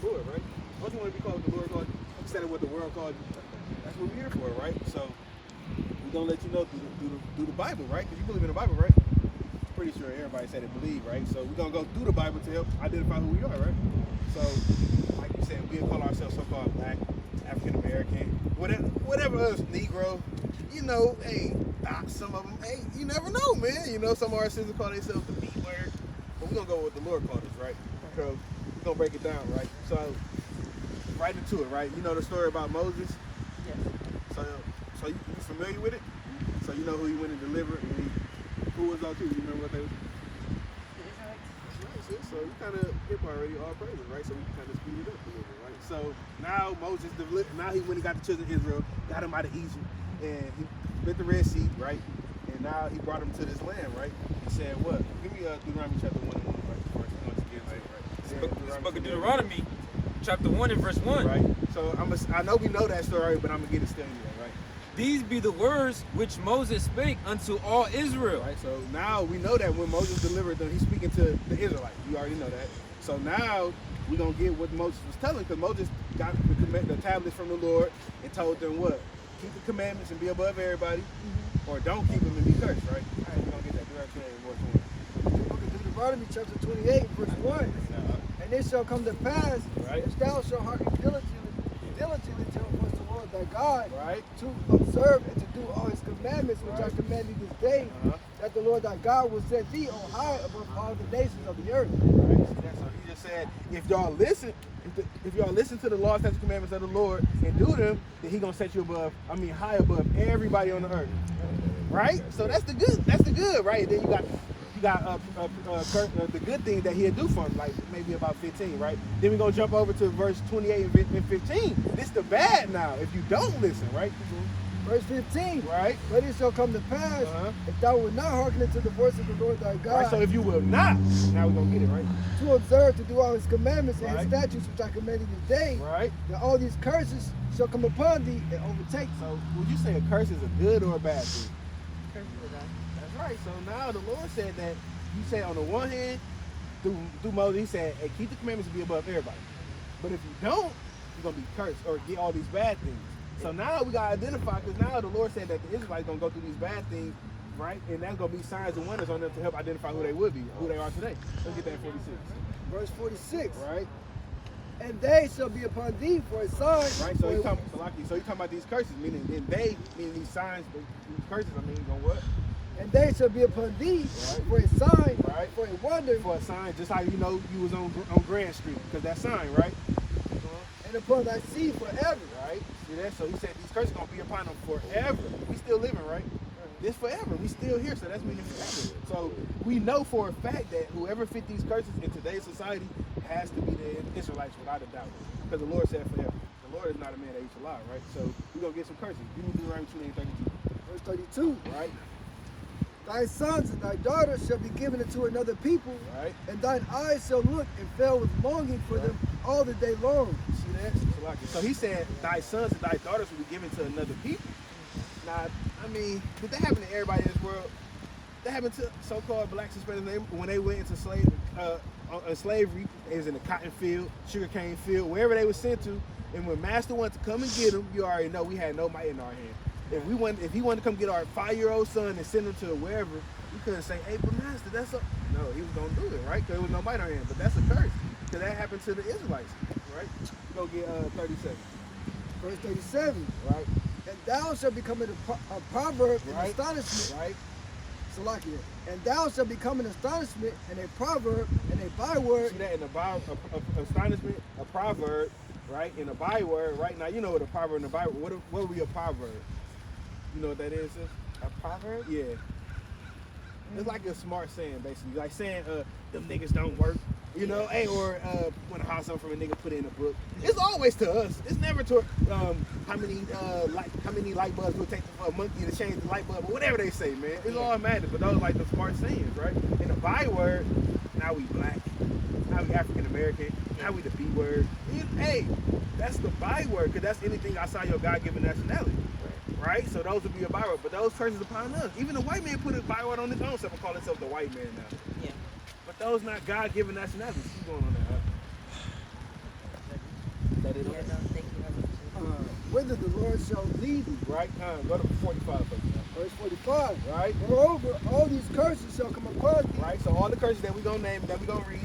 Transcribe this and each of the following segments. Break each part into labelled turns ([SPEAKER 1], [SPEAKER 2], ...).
[SPEAKER 1] for it, right? Don't you want to be called what the Lord called you instead of what the world called you? That's what we're here for, right? So we're gonna let you know through the Bible, right? Because you believe in the Bible, right? Pretty sure everybody said they believe, right? So we're gonna go through the Bible to help identify who we are, right? So, like you said, we call ourselves so-called black, African American, whatever else, Negro. You know, hey, some of them, hey, you never know, man. You know, some of our sisters call themselves the B word, but we're gonna go with the Lord called us, right? So we're gonna break it down, right? So right into it, right? You know the story about Moses.
[SPEAKER 2] Yes.
[SPEAKER 1] So you familiar with it? So you know who he went and delivered, and who was those two? You remember what they were?
[SPEAKER 2] The Israelites.
[SPEAKER 1] Right, so you kind of hip already, all praises, right? So we can kind of speed it up a little bit, right? So now Moses, now he went and got the children of Israel, got them out of Egypt, and he split the Red Sea, right? And now he brought them to this land, right? He said, what? Give me Deuteronomy chapter 1 and 1, right? Once again, right?
[SPEAKER 3] The book of Deuteronomy, chapter 1 and verse 1.
[SPEAKER 1] Right. So I know we know that story, but I'm gonna get it still anyway, right?
[SPEAKER 3] These be the words which Moses spake unto all Israel.
[SPEAKER 1] Right. So now we know that when Moses delivered them, he's speaking to the Israelites. You already know that. So now we're gonna get what Moses was telling, because Moses got the tablets from the Lord and told them what? Keep the commandments and be above everybody, or don't keep them and be cursed, right? All right, we're gonna get that direction and verse 1.
[SPEAKER 4] The book of Deuteronomy chapter 28, verse 1. And it shall come to pass,
[SPEAKER 1] right,
[SPEAKER 4] if thou shalt hearken diligently to the Lord thy God,
[SPEAKER 1] right,
[SPEAKER 4] to observe and to do all his commandments which I command thee this day, that the Lord thy God will set thee on high above all the nations of the earth.
[SPEAKER 1] Right. So he just said, if y'all listen to the laws, statutes, commandments of the Lord and do them, then he gonna set you high above everybody on the earth. Right? So that's the good, right? Then you got the good thing that he'll do for him, like maybe about 15, right? Then we're gonna jump over to verse 28 and 15. This the bad now, if you don't listen, right?
[SPEAKER 4] Verse 15.
[SPEAKER 1] Right.
[SPEAKER 4] But it shall come to pass, if thou wilt not hearken unto the voice of the Lord thy God.
[SPEAKER 1] Right, so if you will not, now we're gonna get it, right?
[SPEAKER 4] To observe, to do all his commandments and his statutes which I command thee this day.
[SPEAKER 1] Right.
[SPEAKER 4] That all these curses shall come upon thee and overtake thee.
[SPEAKER 1] So would you say a curse is a good or a bad thing?
[SPEAKER 2] Curses are bad.
[SPEAKER 1] That's right. So now the Lord said that, you said on the one hand, through Moses, he said, hey, keep the commandments to be above everybody. But if you don't, you're going to be cursed or get all these bad things. So now we got to identify, because now the Lord said that the Israelites going to go through these bad things, right? And that's going to be signs and wonders on them to help identify who they would be, who they are today. Let's get that in 46.
[SPEAKER 4] Verse 46.
[SPEAKER 1] Right?
[SPEAKER 4] And they shall be upon thee for a sign.
[SPEAKER 1] Right? So he's talking about these curses, meaning these signs, but these curses, going to what?
[SPEAKER 4] And they shall be upon thee for a sign, for a wonder.
[SPEAKER 1] For a sign, just how you know you was on Grand Street, because that sign, right?
[SPEAKER 4] And upon thy seed forever.
[SPEAKER 1] Right? See that? So he said these curses going to be upon them forever. We still living, right? This forever. We still here, so that's meaning forever. So we know for a fact that whoever fit these curses in today's society has to be the Israelites without a doubt. Because the Lord said forever. The Lord is not a man that he should lie, right? So we're going to get some curses. Give me Deuteronomy 28:32.
[SPEAKER 4] Verse 32.
[SPEAKER 1] Right?
[SPEAKER 4] Thy sons and thy daughters shall be given unto another people,
[SPEAKER 1] right, and
[SPEAKER 4] thine eyes shall look and fail with longing for them all the day long.
[SPEAKER 1] See that? So he said, thy sons and thy daughters will be given to another people. Now, I mean, did that happen to everybody in this world? That happened to so-called blacks especially when they went into slavery. They was in the cotton field, sugarcane field, wherever they were sent to. And when master wanted to come and get them, you already know we had no might in our hand. If he wanted to come get our 5-year-old son and send him to wherever, we couldn't say, hey, but master, that's a... No, he was going to do it, right? Because there was no might on him. But that's a curse. Because that happened to the Israelites, right? Go get 37.
[SPEAKER 4] Verse 37.
[SPEAKER 1] Right.
[SPEAKER 4] And thou shalt become a proverb and astonishment.
[SPEAKER 1] Right.
[SPEAKER 4] Salakia. And thou shalt become an astonishment and a proverb and a byword.
[SPEAKER 1] See that in the astonishment, a proverb, right? And a byword, right? Now, you know what a proverb and a byword, what would be a proverb? You know what that is, sis?
[SPEAKER 2] A proverb?
[SPEAKER 1] Yeah. It's like a smart saying, basically. Like saying, them niggas don't work. You know, hey, or when I house something from a nigga put it in a book. It's always to us. It's never to how many light bulbs will take a monkey to change the light bulb, or whatever they say, man. It's all matters, but those are like the smart sayings, right? And the byword, now we black, now we African American, now we the B word. Hey, that's the byword, because that's anything outside your God-given nationality. Right? So those would be a byword, but those curses upon us. Even the white man put a byword on his own self and call himself the white man now.
[SPEAKER 2] Yeah.
[SPEAKER 1] But those not God-given nationalities. What's going on there?
[SPEAKER 4] whither the Lord shall lead thee.
[SPEAKER 1] Right? Go to 45 first.
[SPEAKER 4] Verse 45.
[SPEAKER 1] Right?
[SPEAKER 4] Moreover, all these curses shall come upon thee,
[SPEAKER 1] Right? So all the curses that we gonna name, that we gonna read,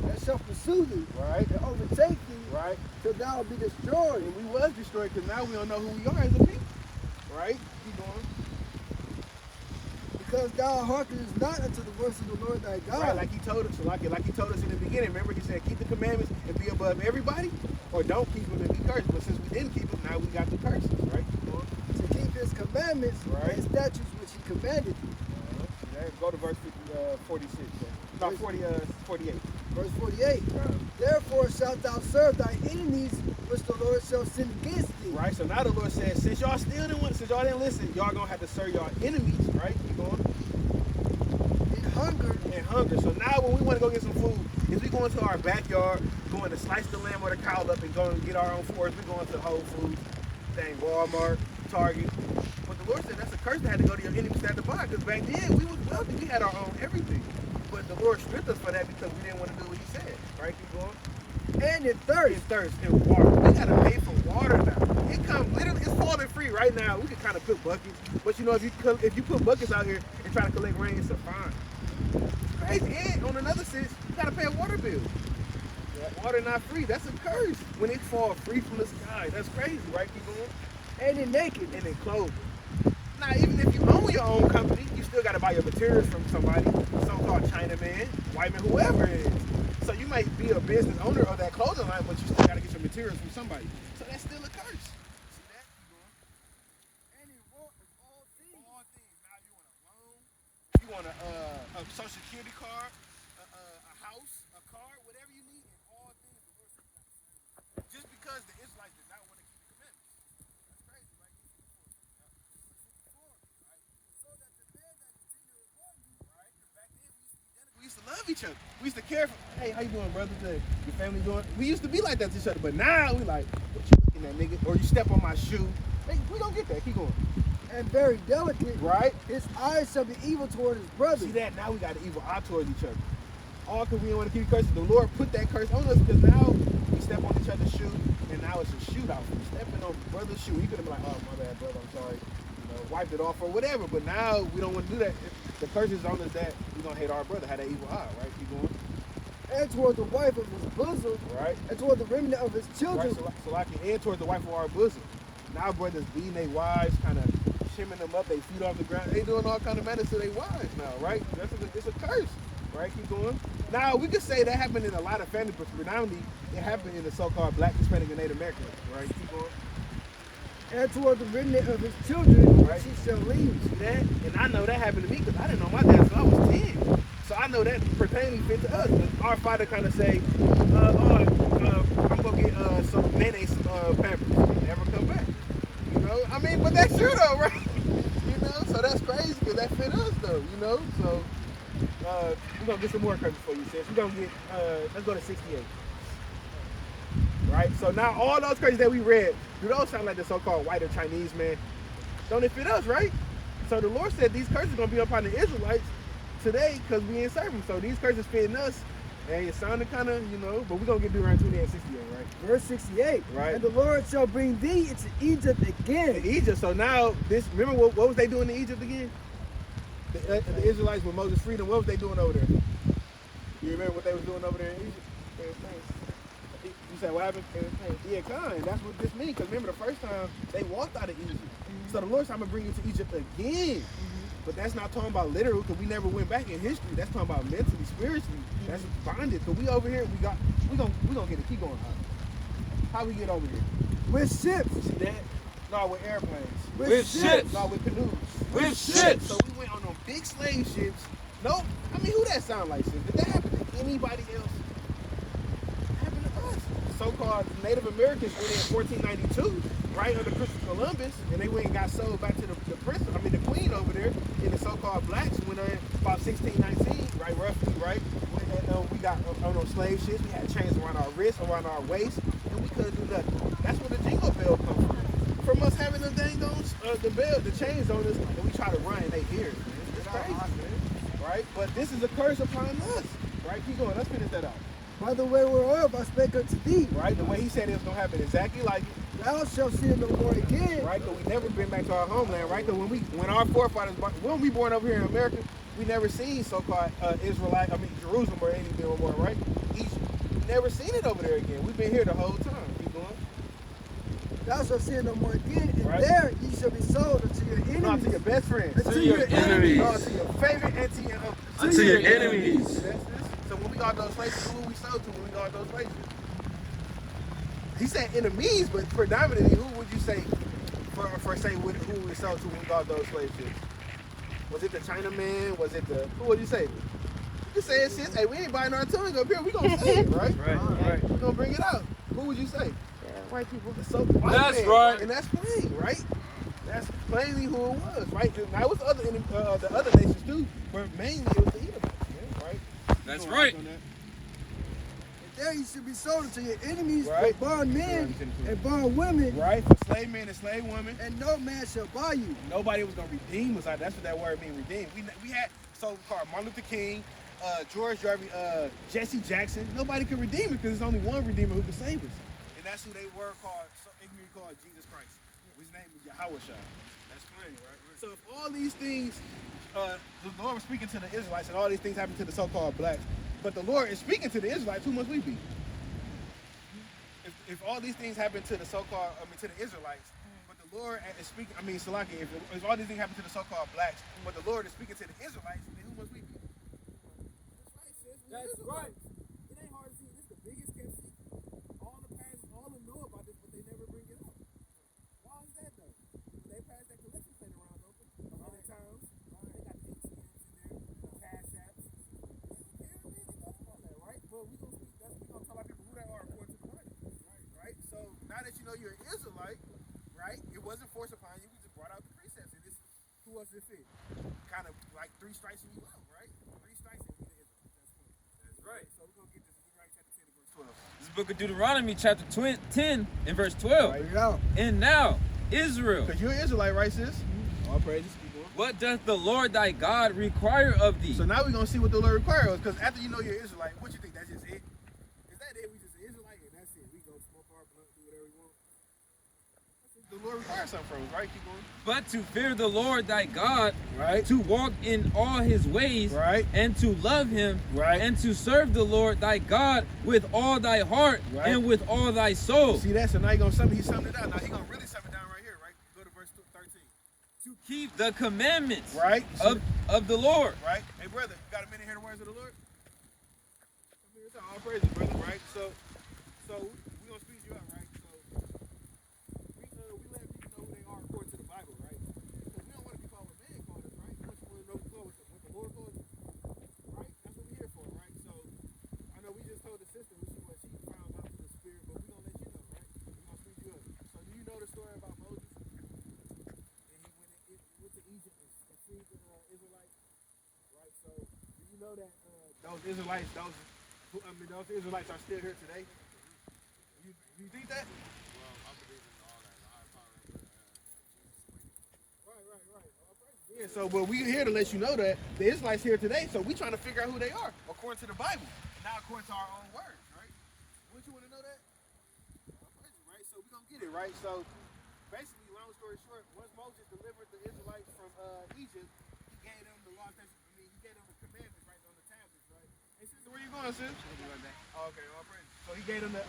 [SPEAKER 4] that shall pursue thee,
[SPEAKER 1] right?
[SPEAKER 4] and overtake thee,
[SPEAKER 1] Right?
[SPEAKER 4] till thou be destroyed.
[SPEAKER 1] And we was destroyed because now we don't know who we are as a people. Right? Keep going.
[SPEAKER 4] Because thou hearkenest not unto the voice of the Lord thy God.
[SPEAKER 1] Right, like he told us, like he told us in the beginning. Remember, he said, keep the commandments and be above everybody, or don't keep them and be cursed. But since we didn't keep them, now we got the curses, right? Keep going.
[SPEAKER 4] To keep his commandments
[SPEAKER 1] Right.
[SPEAKER 4] and statutes which he commanded thee.
[SPEAKER 1] Go to verse 46. No, 48.
[SPEAKER 4] Verse 48. Therefore shalt thou serve thy enemies, which the Lord shall send against thee.
[SPEAKER 1] Right, so now the Lord says, since y'all didn't listen, y'all gonna have to serve y'all enemies, right? Keep going.
[SPEAKER 4] In
[SPEAKER 1] hunger. So now when we want to go get some food, is we go into our backyard, going to slice the lamb or the cow up and go and get our own food, or is we going to Whole Foods, Walmart, Target? But the Lord said that's a curse to have to go to your enemies at the bar, because back then we was wealthy, we had our own everything. But the Lord stripped us for that because we didn't want to do what he said. Right? Keep going.
[SPEAKER 4] And in thirst.
[SPEAKER 1] And water. We gotta pay for water now. It comes literally, it's falling free right now. We can kind of put buckets, but you know, if you put buckets out here and try to collect rain, it's a fine. It's crazy. And on another sense, you gotta pay a water bill. Water not free. That's a curse. When it falls free from the sky, that's crazy, right? Keep going.
[SPEAKER 4] And in naked.
[SPEAKER 1] And in clothing. Now, even if you own your own company, you still gotta buy your materials from somebody, so-called Chinaman, white man, whoever it is. So you might be a business owner of that clothing line, but you still got to get your materials from somebody. So that's still a curse. See that?
[SPEAKER 4] And in want of all things.
[SPEAKER 1] All things. Now you want a loan, you want a social security card, a house, a car, whatever you need, and all things the Lord says. Just because the Israelites did not want to keep the commandments. That's crazy, right?
[SPEAKER 4] So that the man that is tender upon you,
[SPEAKER 1] Right? Because back then we used to love each other. We used to care for, hey, how you doing, brother? Your family doing? We used to be like that to each other, but now we like, what you looking at, nigga? Or you step on my shoe. Hey, we don't get that. Keep going.
[SPEAKER 4] and very delicate,
[SPEAKER 1] Right?
[SPEAKER 4] his eyes shall be evil toward his brother.
[SPEAKER 1] See that? Now we got an evil eye towards each other. All because we don't want to keep curses. The Lord put that curse on us because now we step on each other's shoe, and now it's a shootout. We stepping on brother's shoe. He could have been like, oh, my bad, brother, I'm sorry. You know, wiped it off or whatever. But now we don't want to do that. The curse is on us that we're going to hate our brother, have that evil eye, right? Keep going.
[SPEAKER 4] And toward the wife of his bosom,
[SPEAKER 1] Right?
[SPEAKER 4] and toward the remnant of his children.
[SPEAKER 1] Right, so like and towards the wife of our bosom. Now brothers beating their wives, kind of shimming them up, they feet off the ground. They doing all kind of madness to their wives now, right? It's a curse, right? Keep going. Now we could say that happened in a lot of families, but predominantly it happened in the so-called Black, Hispanic, and Native Americans, right? Keep going.
[SPEAKER 4] And toward the remnant of his children,
[SPEAKER 1] Right.
[SPEAKER 4] she shall leave.
[SPEAKER 1] See that? And I know that happened to me because I didn't know my dad until I was 10. So I know that pertaining fit to us. Our father kind of say, I'm going to get some mayonnaise Pampers. Never come back. You know? I mean, but that's true though, right? You know? So that's crazy because that fit us though, you know? So we're going to get some more curses for you, sis. We're going to get, let's go to 68. Right? So now all those curses that we read, do those sound like the so-called white or Chinese man? Don't it fit us, right? So the Lord said these curses are going to be upon the Israelites today because we ain't serving. So these curses fitting us. And it sounded kind of, you know, but we're going to get around 28 and 68, right?
[SPEAKER 4] Verse 68.
[SPEAKER 1] Right.
[SPEAKER 4] And the Lord shall bring thee into Egypt again.
[SPEAKER 1] In Egypt. So now, remember what was they doing in Egypt again? The Israelites with Moses' freedom, what was they doing over there? You remember what they was doing over there in Egypt? You said what happened? Yeah, kind. That's what this means. Because remember, the first time they walked out of Egypt. So the Lord said, I'm going to bring you to Egypt again. But that's not talking about literal because we never went back in history. That's talking about mentally, spiritually. That's bonded. Because we over here, we gonna get it. Keep going. How we get over here?
[SPEAKER 4] With ships.
[SPEAKER 1] See that? No, with airplanes.
[SPEAKER 3] With ships.
[SPEAKER 1] No, with canoes.
[SPEAKER 3] With ships.
[SPEAKER 1] So we went on them big slave ships. No, I mean, who that sound like? Sis? Did that happen to anybody else? It happened to us. So-called Native Americans went in 1492, right under Christopher Columbus, and they went and got sold back to the queen over there. And the so-called blacks went in about 1619, right, roughly, right? We got on those slave ships. We had chains around our wrists, around our waist, and we couldn't do nothing. That's where the jingle bell comes from us having them dang the chains on us, and we try to run and they hear it. Man. It's crazy, man. Right? But this is a curse upon us. Right? Keep going. Let's finish that out.
[SPEAKER 4] By the way whereof I spake unto thee.
[SPEAKER 1] Right? The way he said it was going to happen exactly like it.
[SPEAKER 4] Thou shalt sin no more again.
[SPEAKER 1] Right? Because we never been back to our homeland, right? Because when our forefathers, when we born over here in America, we never seen so-called Jerusalem or anything no more, right? Egypt. We never seen it over there again. We've been here the whole time. Keep going.
[SPEAKER 4] Thou shalt sin no more again, and
[SPEAKER 1] Right.
[SPEAKER 4] there ye shall be sold unto your enemies.
[SPEAKER 1] Not to your best friends.
[SPEAKER 4] And
[SPEAKER 3] To your enemies.
[SPEAKER 1] No, to your favorite and to your
[SPEAKER 3] Unto your enemies.
[SPEAKER 1] So when we got those places, who we sold to when we got those places? He said enemies, but predominantly, who would you say for say who we sold to when we got those places? Was it the Chinaman? Was it the who would you say? You say it, sis. Hey, we ain't buying our tongue up here. We gonna say it, right?
[SPEAKER 3] Right.
[SPEAKER 1] We gonna bring it out. Who would you say?
[SPEAKER 2] Yeah, white people.
[SPEAKER 1] So white
[SPEAKER 3] That's
[SPEAKER 1] man,
[SPEAKER 3] right.
[SPEAKER 1] and that's plain, right? That's plainly who it was, right? Now it was the other nations too, but mainly it was the Edomites, right?
[SPEAKER 3] That's
[SPEAKER 1] You
[SPEAKER 3] right.
[SPEAKER 1] on that?
[SPEAKER 4] And there ye shall be sold unto your enemies
[SPEAKER 1] Right.
[SPEAKER 4] for bond men and bond women,
[SPEAKER 1] Right, for slave men and slave women.
[SPEAKER 4] and no man shall buy you.
[SPEAKER 1] Nobody was gonna redeem us. That's what that word means, redeem. We had so-called Martin Luther King, George Garvey, Jesse Jackson. Nobody could redeem us because there's only one redeemer who could save us, and that's who they were called. So ignorantly called Jesus Christ. His name is Yahweh Shai. That's plain, right? So if all these things, the Lord was speaking to the Israelites, and all these things happened to the so-called blacks, but the Lord is speaking to the Israelites, who must we be? If all these things happen to the so-called, to the Israelites, but the Lord is speaking, Salaki, if all these things happen to the so-called blacks, but the Lord is speaking to the Israelites, then who must we be?
[SPEAKER 3] That's right.
[SPEAKER 1] It ain't hard to see. This is the biggest kept secret. All the pastors, all of them know about this, but they never bring it up. Why is that though? They pass that collection plate around open 100 times. They got the ATMs in there, the cash apps. They don't care, man. They know all that, right? Well, we gonna speak. We gonna tell our people who they are according to the Bible, right? So now that you know you're an Israelite, right? It wasn't forced upon you. We just brought out the precepts, and this who else it fit? Kind of like 3 strikes and you out, right? 3 strikes and you the Israelite. That's right. So we're gonna get this Deuteronomy chapter 10 verse 12.
[SPEAKER 3] This is the book of Deuteronomy, chapter 10 and verse 12.
[SPEAKER 1] Right.
[SPEAKER 4] Bring it out.
[SPEAKER 3] And now, Israel,
[SPEAKER 1] Because you're an Israelite, right, sis? All praises. Keep going.
[SPEAKER 3] what doth the Lord thy God require of thee?
[SPEAKER 1] So now we're gonna see what the Lord requires. Because after you know you're an Israelite, what you think? That's just it? Is that it? We just an Israelite and that's it. We go smoke our blunt, do whatever we want. The Lord requires something from us, right? Keep going.
[SPEAKER 3] But to fear the Lord thy God,
[SPEAKER 1] Right.
[SPEAKER 3] to walk in all his ways,
[SPEAKER 1] Right.
[SPEAKER 3] and to love him,
[SPEAKER 1] Right.
[SPEAKER 3] and to serve the Lord thy God with all thy heart
[SPEAKER 1] Right.
[SPEAKER 3] and with all thy soul.
[SPEAKER 1] See that? So now he's summed it down. Now he's gonna really sum it down right here, right? Go to verse 13.
[SPEAKER 3] To keep the commandments
[SPEAKER 1] Right.
[SPEAKER 3] of the Lord.
[SPEAKER 1] Right? Hey brother, you got a minute to hear the words of the Lord? Come here, it's all praises, brother, right? So we gonna speed you up, right? So we let people know who they are according to the Bible, right? Because we don't want to be called what man called us, right? We want you to know what the Lord called us, right? That's what we're here for, right? So I know we just told the sister what she found out through the Spirit, but we're gonna let you know, right? We're gonna speed you up. So do you know the story about Moses? And he went to Egypt and freed the Israelites, right? So do you know that those Israelites are still here today? You think that? Yeah, so but we're here to let you know that the Israelites here today, so we trying to figure out who they are according to the Bible, not according to our own words, right? Wouldn't you want to know that? Right, so we're going to get it, right? So basically, long story short, once Moses delivered the Israelites from Egypt, he gave them the law, he gave them the commandments, right, on the tablets, right? Hey, sister, where you going, sis? Oh, okay, all praise. So he gave them the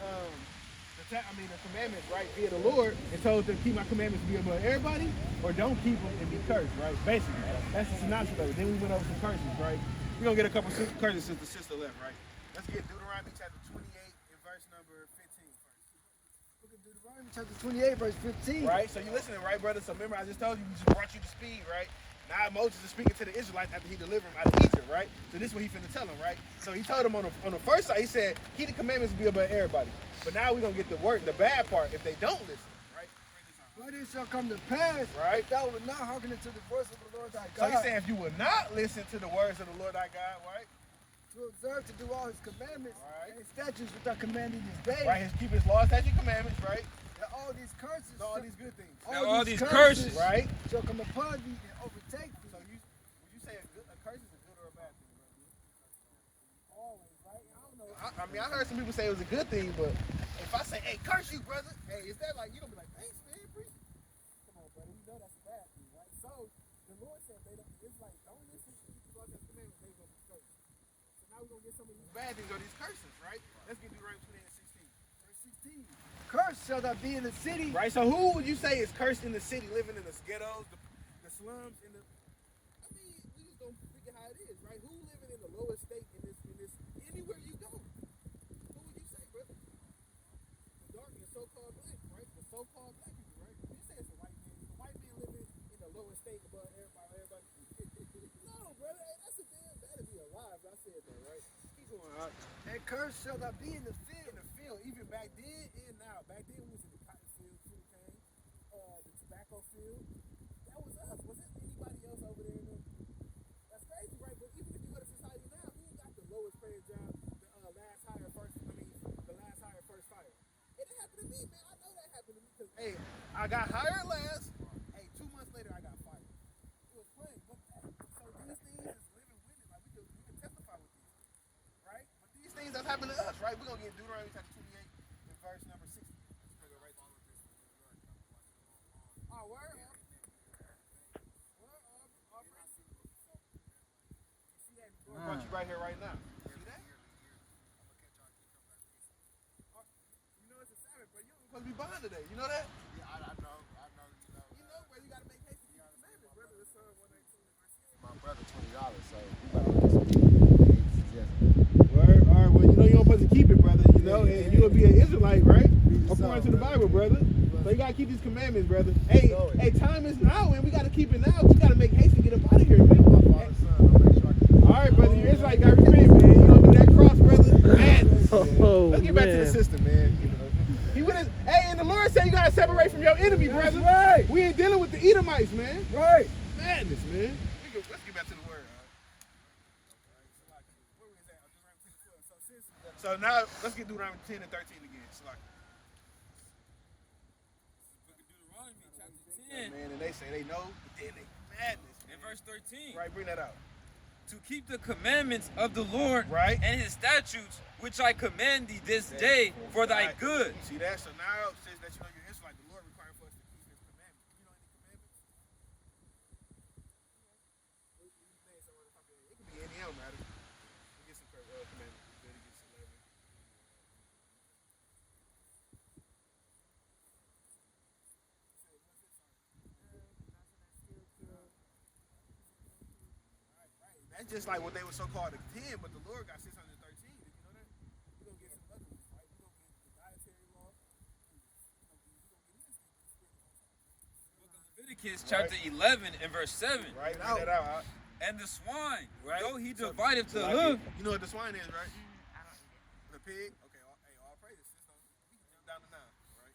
[SPEAKER 1] commandments, right, via the Lord, and told them to keep my commandments be above everybody, or don't keep them and be cursed, right? Basically, that's the synopsis of it. Then we went over some curses, right? We're going to get a couple curses since the sister left, right? Let's get Deuteronomy chapter 28 and verse number 15 first.
[SPEAKER 4] Book of Deuteronomy chapter 28, verse 15.
[SPEAKER 1] Right? So you listening, right, brother? So remember, I just told you, we just brought you to speed, right? Now Moses is speaking to the Israelites after he delivered them out of Egypt, right? So this is what he finna tell them, right? So he told them on the first side, he said, keep the commandments be above everybody. But now we're gonna get the bad part, if they don't listen, right?
[SPEAKER 4] But it shall come to pass,
[SPEAKER 1] Right.
[SPEAKER 4] if thou wilt not hearken unto the voice of the Lord thy
[SPEAKER 1] So
[SPEAKER 4] God,
[SPEAKER 1] he's saying if you will not listen to the words of the Lord thy God, right?
[SPEAKER 4] to observe to do all his commandments
[SPEAKER 1] Right.
[SPEAKER 4] and statutes which are commanded this day,
[SPEAKER 1] Right, keep his laws, statutes, commandments, right?
[SPEAKER 4] that all these curses,
[SPEAKER 1] So all these good things,
[SPEAKER 3] Now all these curses,
[SPEAKER 1] right?
[SPEAKER 4] shall come upon thee and overtake thee.
[SPEAKER 1] So would you say a curse is a good or a bad thing, brother?
[SPEAKER 4] Always, right? I don't know.
[SPEAKER 1] I mean, I heard some people say it was a good thing, but if I say, hey, curse you, brother, hey, is that like, you gonna be like, thanks, man, preach?
[SPEAKER 4] Come on, brother. You know that's a bad thing, right? So the Lord said, it's like, don't listen to these laws and commandments, they're going to be cursed. So now we're going to get some of these
[SPEAKER 1] Bad things are these curses, right? Let's get Deuteronomy 28 and 16.
[SPEAKER 4] Verse 16. Cursed shall thou be in the city.
[SPEAKER 1] Right, so who would you say is cursed in the city, living in the ghettos, the slums, in the... I mean, we just don't figure how it is, right? Who living in the lowest state in this, anywhere you go? Who would you say, brother? The dark, the so-called black, right? The so-called black people, right? You say it's a white man. Is a white man living in the lowest state above everybody? No, brother, hey, that's a damn, that'd be a lie if I said that, right? Keep going, all right?
[SPEAKER 4] And cursed shall thou be in the field.
[SPEAKER 1] In the field, even back then and now. Back then we was in the cotton field, sugar cane, the tobacco field. That was us. Was it anybody else over there? That's crazy, right? But even if you go to society now, who got the lowest paid job, the last hire first fire? It happened to me, man. I know that happened to me because, hey, I got hired last. Hey, 2 months later, I got fired. It was plain. But so these things is living witness. Like we can testify with these things, right? But these things that's happened to us, right? We're gonna get Deuteronomy chapter 28 and verse number 60. Go right to it. Oh, word. Brought you right here, right now. See that? You know it's a Sabbath, but you don't supposed to be behind today. You know that?
[SPEAKER 5] Yeah, I know.
[SPEAKER 1] You know, brother, you gotta make haste to keep the commandments, brother. It's 119 and verse 8.
[SPEAKER 5] My brother $20, so we better get some.
[SPEAKER 1] Word. All right. Well, you know you don't supposed to keep it, brother. You know, and you will be an Israelite, right? According to the Bible, brother. So you gotta keep these commandments, brother. Hey, time is now, and we gotta keep it now. We gotta make haste to get up out of here, man. All right, brother. You're Israelite. Gotta repent, man. You don't do that cross, brother. Madness. Let's get back to the system, man. He would have. Hey, and the Lord said you gotta separate from your enemy, brother.
[SPEAKER 4] Right.
[SPEAKER 1] We ain't dealing with the Edomites, man.
[SPEAKER 4] Right.
[SPEAKER 1] Madness, man. Let's get back to the word. So now let's get Deuteronomy 10 and 13 again.
[SPEAKER 3] Book of Deuteronomy, chapter 10,
[SPEAKER 1] Man, and they say they know, but then they madness.
[SPEAKER 3] and verse 13.
[SPEAKER 1] Right, bring that out.
[SPEAKER 3] To keep the commandments of the Lord
[SPEAKER 1] Right.
[SPEAKER 3] and his statutes, which I command thee this day for thy
[SPEAKER 1] Right.
[SPEAKER 3] good.
[SPEAKER 1] You see that? So now it says that you know you're Israelite. The Lord requires for us to keep his commandments. You know any commandments? It can be any of them, matter. We'll get some commandments. Leviticus 11. That's just like what they were so called the 10, but the Lord got 613. Did you know that? We're going to get some other ones, right? We're going to get the dietary law. We're going to get anything.
[SPEAKER 3] Book of Leviticus, chapter 11 and verse 7.
[SPEAKER 1] Right, bring that out.
[SPEAKER 3] And the swine,
[SPEAKER 1] Right.
[SPEAKER 3] though he
[SPEAKER 1] So-
[SPEAKER 3] divideth the
[SPEAKER 1] like
[SPEAKER 3] hoof.
[SPEAKER 1] You know what the swine is, right?
[SPEAKER 2] I don't eat
[SPEAKER 1] The pig. Okay, all praises. We can jump down to 9, right?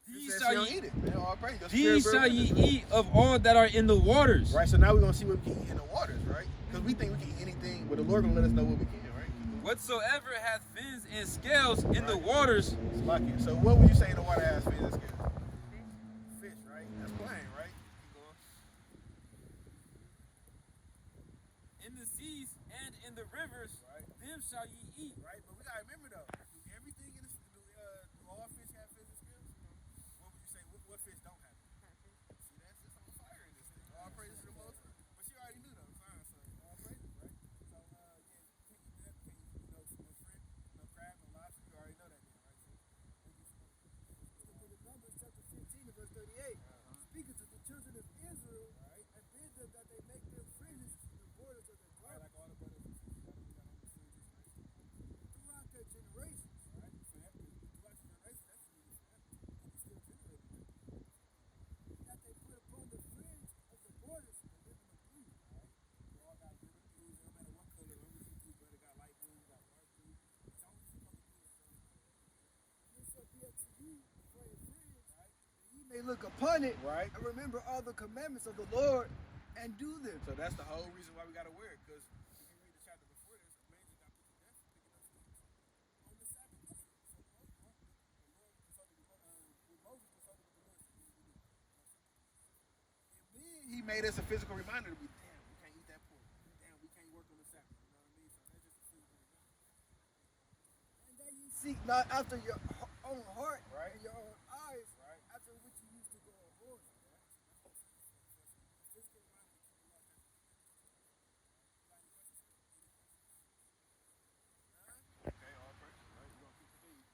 [SPEAKER 3] These
[SPEAKER 1] It says
[SPEAKER 3] shall
[SPEAKER 1] you don't
[SPEAKER 3] ye-
[SPEAKER 1] eat it, man. All praise. Your
[SPEAKER 3] These
[SPEAKER 1] spirit
[SPEAKER 3] shall
[SPEAKER 1] bear
[SPEAKER 3] ye
[SPEAKER 1] witness.
[SPEAKER 3] eat of all that are in the waters.
[SPEAKER 1] Right, so now we're going to see what we can eat in the waters, right? Because we think we can eat anything, but the Lord going to let us know what we can, right?
[SPEAKER 3] Whatsoever hath fins and scales in the waters.
[SPEAKER 1] It's lucky. So what would you say in the water has fins and scales? Fish, right? That's plain, right? Keep going.
[SPEAKER 3] In the seas and in the rivers,
[SPEAKER 1] Right.
[SPEAKER 3] them shall ye eat.
[SPEAKER 1] Right, but we got to remember, though, do everything in this, do all fish have fins and scales? What would you say, what fish don't have it? See, that's just on fire in this thing. All praises to the Most High. But you already knew, though. Fine, so all praises, right? So, yeah, can't eat that. Can't eat, no shrimp, no crab, no lobster. You already know that, then, right? So,
[SPEAKER 4] Book of Numbers, chapter 15 and verse 38. Speaking to the children of Israel,
[SPEAKER 1] Right.
[SPEAKER 4] and bid them that they make them fringes in the borders of their
[SPEAKER 1] Right, like
[SPEAKER 4] garments
[SPEAKER 1] all the brothers and sisters got on the fringes, right?
[SPEAKER 4] throughout their generations.
[SPEAKER 1] Right? So that is throughout your generation, that's needed forever. Because it's still generating.
[SPEAKER 4] That they put upon the fringe of the borders the ribbon of blue.
[SPEAKER 1] Right? We all got ribbon blues, no matter what color. Long as you blue, brother, got light blue, got dark blue. As long as you color blue, that's all that matters.
[SPEAKER 4] And it shall be up to you for a fringe, right? That ye may look upon it,
[SPEAKER 1] Right?
[SPEAKER 4] and remember all the commandments of the Lord, and do them.
[SPEAKER 1] So that's the whole reason why we got to wear it. Because if you read the chapter before this, a man just got put to death for picking up sticks on the Sabbath day. So the Lord consulted with Moses consulted with the Lord. And then he made us a physical reminder to be, damn, we can't eat that pork. Damn, we can't work on the Sabbath. You know what I mean? So that's just a physical reminder.
[SPEAKER 4] And that ye seek not after your own heart
[SPEAKER 1] Right.
[SPEAKER 4] and your own eyes
[SPEAKER 1] Right.
[SPEAKER 4] after which you used to go a whoring. Just get around and keep the law. Got any questions?
[SPEAKER 1] Okay, all praises, right? We're gonna continue.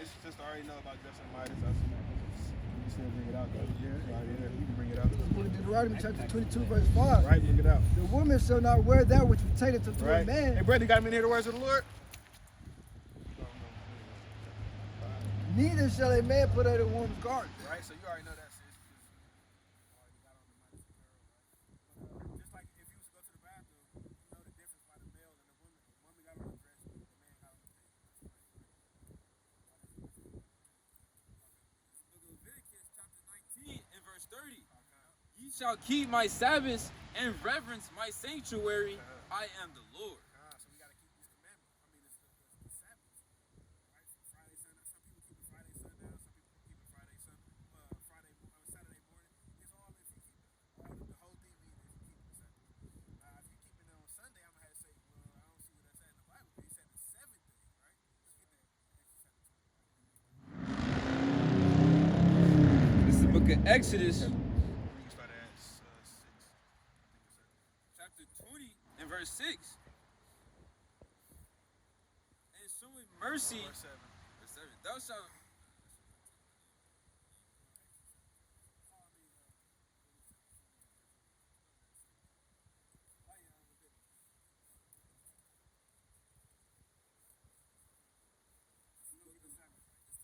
[SPEAKER 1] This sister already know about Justin Midas. You still bring it out, though. Yeah, you can bring it out.
[SPEAKER 4] Deuteronomy chapter 22, verse 5.
[SPEAKER 1] Right, bring it out.
[SPEAKER 4] The woman shall not wear that which pertaineth to
[SPEAKER 1] Right.
[SPEAKER 4] a man,
[SPEAKER 1] Hey, brother, you got me in here the words of the Lord?
[SPEAKER 4] neither shall a man put out a woman's garment.
[SPEAKER 1] Right, so you already know that, sis. Just like if you was to go to the bathroom, you know the difference by the male and the woman. The woman got on the dress, the man got on the pants.
[SPEAKER 3] Leviticus chapter 19 and verse 30. Ye shall keep my Sabbaths and reverence my sanctuary. I am the Lord.
[SPEAKER 1] So we got to keep these commandments. I mean, it's the Sabbath. Right? Friday, Sunday. Some people keep it Friday, sundown. Some people keep it Friday, Saturday morning. It's all if you keep it. The whole thing means if you keep it the Sabbath. If you keep it on Sunday, I'm going to have to say, well, I don't see what that's at in the Bible. He said the seventh day, right? Let's get that.
[SPEAKER 3] This is the book of Exodus,
[SPEAKER 1] We can start at 6.
[SPEAKER 3] chapter 20 and verse 6. And showing mercy.
[SPEAKER 1] Verse 7.
[SPEAKER 3] Verse 7. Thou shalt.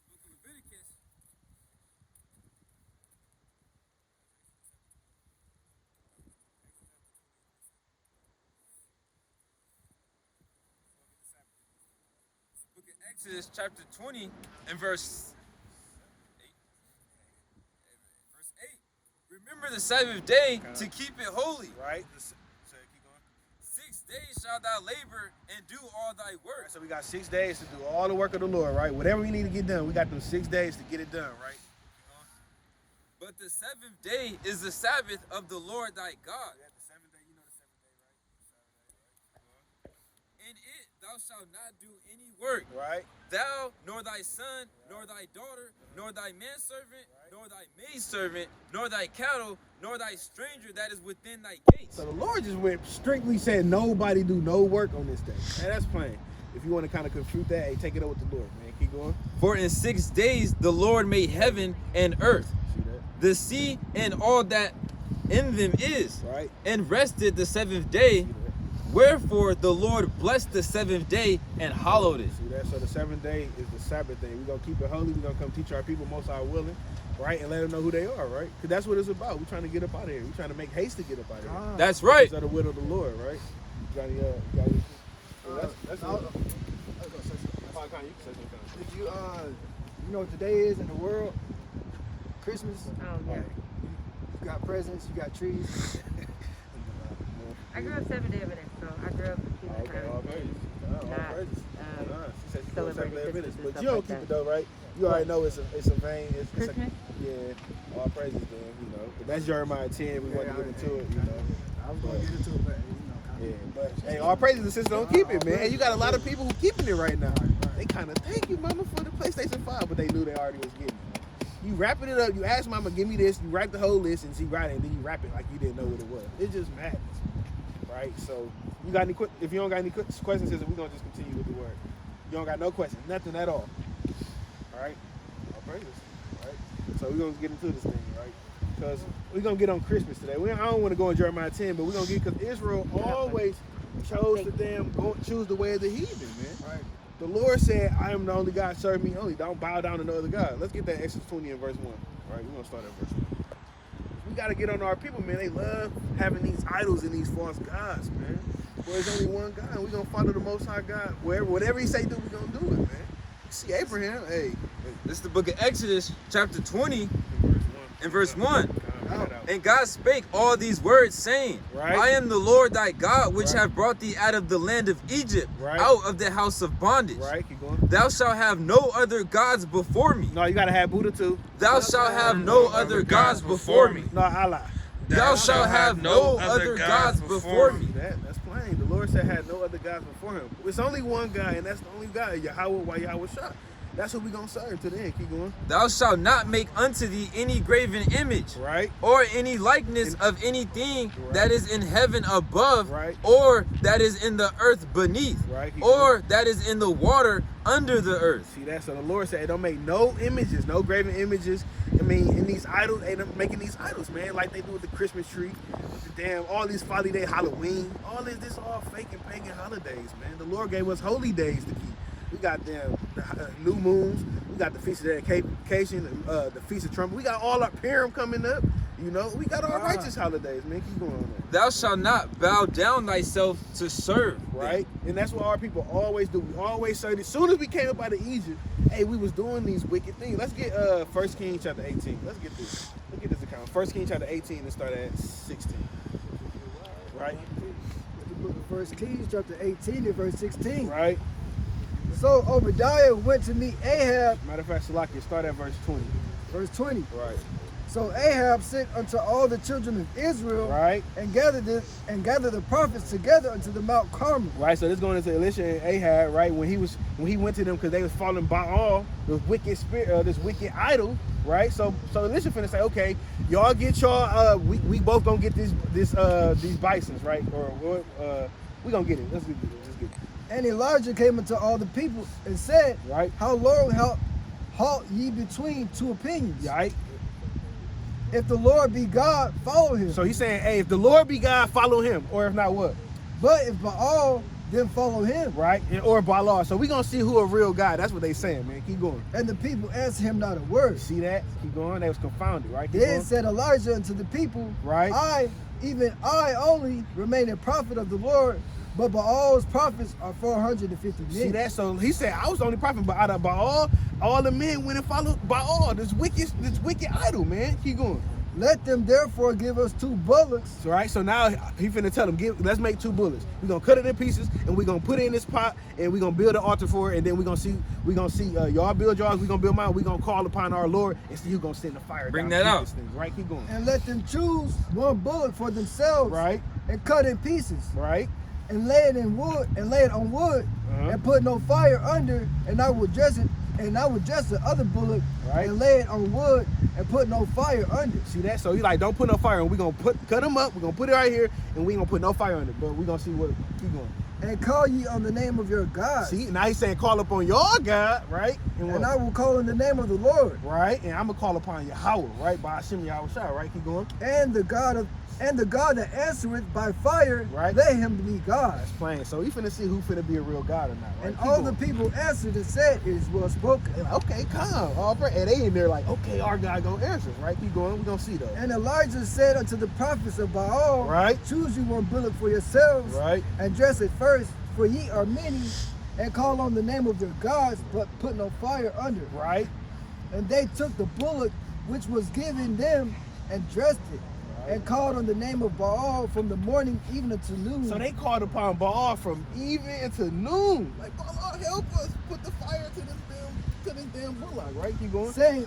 [SPEAKER 3] Book of Leviticus. Book of Exodus chapter 20 and verse 8. Verse 8. Remember the Sabbath day to keep it holy.
[SPEAKER 1] Right? So keep going.
[SPEAKER 3] 6 days shalt thou labor and do all thy
[SPEAKER 1] All
[SPEAKER 3] work.
[SPEAKER 1] right, so we got 6 days to do all the work of the Lord, right? Whatever we need to get done, we got them 6 days to get it done, right?
[SPEAKER 3] But the seventh day is the Sabbath of the Lord thy God.
[SPEAKER 1] We got the 7th day, you know the 7th day, right?
[SPEAKER 3] In it thou shalt not do any work,
[SPEAKER 1] Right?
[SPEAKER 3] thou, nor thy son, nor thy daughter, nor thy manservant, nor thy maidservant, nor thy cattle, nor thy stranger that is within thy gates.
[SPEAKER 1] So the Lord just went strictly said nobody do no work on this day. And that's plain. If you want to kind of confute that, hey, take it up with the Lord, man. Keep going.
[SPEAKER 3] For in 6 days the Lord made heaven and earth,
[SPEAKER 1] See that?
[SPEAKER 3] the sea and all that in them is,
[SPEAKER 1] Right?
[SPEAKER 3] and rested the seventh day.
[SPEAKER 1] See that?
[SPEAKER 3] Wherefore the Lord blessed the seventh day and hallowed it.
[SPEAKER 1] See that? So the 7th day is the Sabbath day. We're going to keep it holy. We're going to come teach our people, most are willing, right? And let them know who they are, right? Because that's what it's about. We're trying to get up out of here. We're trying to make haste to get up out of here.
[SPEAKER 3] That's right.
[SPEAKER 1] These are the will of the Lord, right? You got any, that's
[SPEAKER 4] I was
[SPEAKER 1] it.
[SPEAKER 4] gonna say something.
[SPEAKER 1] Oh, Con, you can say something.
[SPEAKER 4] If you know what today is in the world? Christmas.
[SPEAKER 2] Oh, yeah.
[SPEAKER 4] You got presents, you got trees.
[SPEAKER 2] I grew up 7 day Adventist, so I grew up keeping
[SPEAKER 1] Okay, all praises. All
[SPEAKER 2] Not,
[SPEAKER 1] praises. She said she goes
[SPEAKER 2] celebrating
[SPEAKER 1] 7 day
[SPEAKER 2] Christmas
[SPEAKER 1] Adventist,
[SPEAKER 2] and
[SPEAKER 1] but
[SPEAKER 2] stuff
[SPEAKER 1] you don't
[SPEAKER 2] like
[SPEAKER 1] keep
[SPEAKER 2] that.
[SPEAKER 1] it though, right? You already know it's a vein. It's a,
[SPEAKER 2] Christmas?
[SPEAKER 1] yeah, all praises then, you know. But that's Jeremiah 10. We want to get into it, you know.
[SPEAKER 4] I was gonna get into it, but kind
[SPEAKER 1] Yeah, but hey, all praises the sister don't keep it, man. And you got a lot of people who keeping it right now. They kind of thank you, mama, for the PlayStation 5, but they knew they already was getting it. You wrapping it up, you ask mama, give me this, you write the whole list, and she write it, and then you wrap it like you didn't know what it was. It just madness, right? So, you got any if you don't got any questions, sister, we're going to just continue with the word. You don't got no questions, nothing at all. All right? All praises, right? So, we're going to get into this thing, right? Because we're going to get on Christmas today. I don't want to go in Jeremiah 10, but we're going to get, because Israel always chose choose the way of the heathen, man.
[SPEAKER 4] Right.
[SPEAKER 1] The Lord said, I am the only God, serve me only. Don't bow down to no other God. Let's get that Exodus 20 and verse 1. All right, we're going to start at verse 1. We got to get on our people, man. They love having these idols and these false gods, man. Well, there's only one God, and we're going to follow the Most High God. Whatever he say do, we're going to do it, man. You see Abraham, hey.
[SPEAKER 3] This is the book of Exodus, chapter 20
[SPEAKER 1] Verse 1.
[SPEAKER 3] and verse 1.
[SPEAKER 1] Out.
[SPEAKER 3] And God spake all these words, saying,
[SPEAKER 1] Right.
[SPEAKER 3] I am the Lord thy God, which
[SPEAKER 1] Right.
[SPEAKER 3] have brought thee out of the land of Egypt,
[SPEAKER 1] Right.
[SPEAKER 3] out of the house of bondage.
[SPEAKER 1] Right, keep going.
[SPEAKER 3] Thou shalt have no other gods before me.
[SPEAKER 1] No, you got to have Buddha too.
[SPEAKER 3] Thou shalt have no other gods before me.
[SPEAKER 1] No, Allah.
[SPEAKER 3] Thou shalt have no other gods before me.
[SPEAKER 1] That's plain. The Lord said had no other gods before him. It's only one God, and that's the only God, Yahweh, Yahweh Shah. That's what we gonna serve to the end. Keep going.
[SPEAKER 3] Thou shalt not make unto thee any graven image,
[SPEAKER 1] Right.
[SPEAKER 3] or any likeness of anything that is in heaven above,
[SPEAKER 1] Right.
[SPEAKER 3] or that is in the earth beneath,
[SPEAKER 1] Right.
[SPEAKER 3] or that is in the water under the earth.
[SPEAKER 1] See that? So the Lord said, don't make no images, no graven images. I mean, in these idols, they done making these idols, man, like they do with the Christmas tree, the damn, all these folly day Halloween, all this all fake and pagan holidays, man. The Lord gave us holy days to keep. We got them new moons. We got the Feast of Dedication, the Feast of Trumpet. We got all our Purim coming up. You know, we got our righteous holidays, man. Keep going on that.
[SPEAKER 3] Thou shalt not bow down thyself to serve them.
[SPEAKER 1] Right? And that's what our people always do. We always say, as soon as we came up out of Egypt, hey, we was doing these wicked things. Let's get 1 Kings chapter 18. Let's get this. Look at this account. 1 Kings chapter 18 and start at 16. Right?
[SPEAKER 4] The book of 1 Kings, chapter 18 and verse 16.
[SPEAKER 1] Right?
[SPEAKER 4] So Obadiah went to meet Ahab,
[SPEAKER 1] Matter of fact, Salakia, start at verse 20.
[SPEAKER 4] verse 20.
[SPEAKER 1] Right.
[SPEAKER 4] So Ahab sent unto all the children of Israel,
[SPEAKER 1] Right.
[SPEAKER 4] and gathered the prophets together unto the Mount Carmel.
[SPEAKER 1] Right, so this going into Elisha and Ahab, right? When he went to them because they was following Baal, the wicked spirit, this wicked idol, right? So Elisha finna say, okay, y'all get y'all. We both gonna get these bisons, right? Or we gonna get it. Let's get it.
[SPEAKER 4] And Elijah came unto all the people and said,
[SPEAKER 1] Right.
[SPEAKER 4] How long halt ye between two opinions?
[SPEAKER 1] Right.
[SPEAKER 4] If the Lord be God, follow him.
[SPEAKER 1] So he's saying, hey, if the Lord be God, follow him, or if not, what?
[SPEAKER 4] But if Baal, then follow him.
[SPEAKER 1] Right, or Baal. So we gonna see who a real God. That's what they saying, man. Keep going.
[SPEAKER 4] And the people answered him not a word.
[SPEAKER 1] See that? Keep going. They was confounded, right? Keep
[SPEAKER 4] Then
[SPEAKER 1] going.
[SPEAKER 4] said Elijah unto the people,
[SPEAKER 1] Right.
[SPEAKER 4] Even I only remain a prophet of the Lord, but Baal's prophets are 450 men.
[SPEAKER 1] See that? So he said, I was the only prophet, but out of Baal, all the men went and followed Baal, this wicked idol, man. Keep going.
[SPEAKER 4] Let them therefore give us 2 bullocks.
[SPEAKER 1] So, right, so now he finna tell them, let's make 2 bullets. We're gonna cut it in pieces, and we're gonna put it in this pot, and we're gonna build an altar for it, and then we're gonna see y'all build yours, we're gonna build mine, we're gonna call upon our Lord, and see who's gonna send the fire
[SPEAKER 3] Bring
[SPEAKER 1] down
[SPEAKER 3] that
[SPEAKER 1] to
[SPEAKER 3] out.
[SPEAKER 1] this thing. Right, keep going.
[SPEAKER 4] And let them choose 1 bullock for themselves.
[SPEAKER 1] Right.
[SPEAKER 4] And cut in pieces.
[SPEAKER 1] Right.
[SPEAKER 4] And lay it in wood, and lay it on wood,
[SPEAKER 1] Uh-huh.
[SPEAKER 4] and put no fire under, and I will dress it, and I will dress the other bullock,
[SPEAKER 1] Right.
[SPEAKER 4] and lay it on wood, and put no fire under.
[SPEAKER 1] See that? So he like, don't put no fire on. We're gonna cut them up, we're gonna put it right here, and we ain't gonna put no fire on it. But we're gonna see what, keep going.
[SPEAKER 4] And call ye on the name of your God.
[SPEAKER 1] See, now he's saying call upon your God, right? And
[SPEAKER 4] And
[SPEAKER 1] what?
[SPEAKER 4] I will call on the name of the Lord,
[SPEAKER 1] Right? And I'm gonna call upon Yahweh, right? By Hashem Yahweh, right? Keep going.
[SPEAKER 4] and the God that answereth by fire,
[SPEAKER 1] Right.
[SPEAKER 4] let him be God.
[SPEAKER 1] That's plain. So we finna see who finna be a real God or not, right?
[SPEAKER 4] And
[SPEAKER 1] Keep
[SPEAKER 4] all
[SPEAKER 1] going.
[SPEAKER 4] the people answered and said, It is well spoken.
[SPEAKER 1] They're like, okay, come. All right. And they in there like, okay, our God gonna answer us, right? Keep going. We're gonna see though.
[SPEAKER 4] And Elijah said unto the prophets of Baal,
[SPEAKER 1] Right.
[SPEAKER 4] Choose you 1 bullock for yourselves,
[SPEAKER 1] Right.
[SPEAKER 4] and dress it first, for ye are many, and call on the name of your gods, but put no fire under.
[SPEAKER 1] Right.
[SPEAKER 4] And they took the bullock which was given them, and dressed it, and called on the name of Baal from the morning even until noon.
[SPEAKER 1] So they called upon Baal from even to noon. Like, Baal, help us put the fire to this damn bullock, right? Keep going.
[SPEAKER 4] saying,